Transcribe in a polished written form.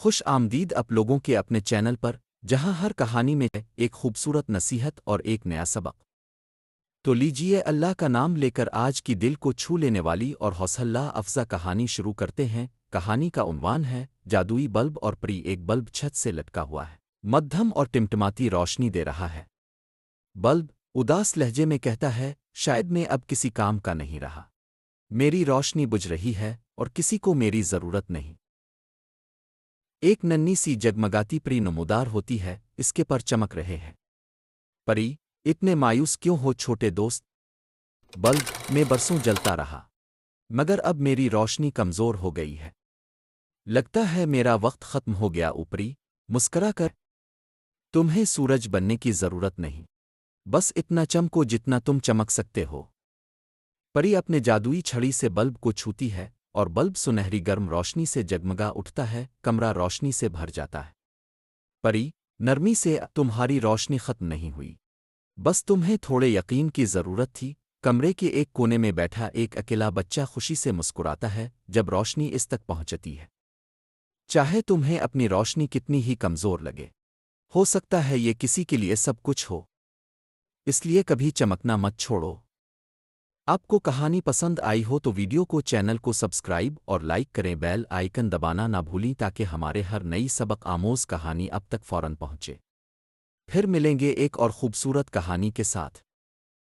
خوش آمدید آپ لوگوں کے اپنے چینل پر، جہاں ہر کہانی میں ایک خوبصورت نصیحت اور ایک نیا سبق۔ تو لیجیے اللہ کا نام لے کر آج کی دل کو چھو لینے والی اور حوصلہ افزا کہانی شروع کرتے ہیں۔ کہانی کا عنوان ہے جادوئی بلب اور پری۔ ایک بلب چھت سے لٹکا ہوا ہے، مدھم اور ٹمٹماتی روشنی دے رہا ہے۔ بلب اداس لہجے میں کہتا ہے، شاید میں اب کسی کام کا نہیں رہا، میری روشنی بجھ رہی ہے اور کسی کو میری ضرورت نہیں۔ ایک ننھی سی جگمگاتی پری نمودار ہوتی ہے، اس کے پر چمک رہے ہیں۔ پری، اتنے مایوس کیوں ہو چھوٹے دوست؟ بلب، میں برسوں جلتا رہا، مگر اب میری روشنی کمزور ہو گئی ہے۔ لگتا ہے میرا وقت ختم ہو گیا۔ اوپری مسکرا کر، تمہیں سورج بننے کی ضرورت نہیں، بس اتنا چمکو جتنا تم چمک سکتے ہو۔ پری اپنے جادوئی چھڑی سے بلب کو چھوتی ہے اور بلب سنہری گرم روشنی سے جگمگا اٹھتا ہے، کمرہ روشنی سے بھر جاتا ہے۔ پری، نرمی سے، تمہاری روشنی ختم نہیں ہوئی، بس تمہیں تھوڑے یقین کی ضرورت تھی۔ کمرے کے ایک کونے میں بیٹھا ایک اکیلا بچہ خوشی سے مسکراتا ہے جب روشنی اس تک پہنچتی ہے۔ چاہے تمہیں اپنی روشنی کتنی ہی کمزور لگے، ہو سکتا ہے یہ کسی کے لیے سب کچھ ہو، اس لیے کبھی چمکنا مت چھوڑو۔ آپ کو کہانی پسند آئی ہو تو ویڈیو کو، چینل کو سبسکرائب اور لائک کریں، بیل آئیکن دبانا نہ بھولیں تاکہ ہمارے ہر نئی سبق آموز کہانی اب تک فوراً پہنچے۔ پھر ملیں گے ایک اور خوبصورت کہانی کے ساتھ۔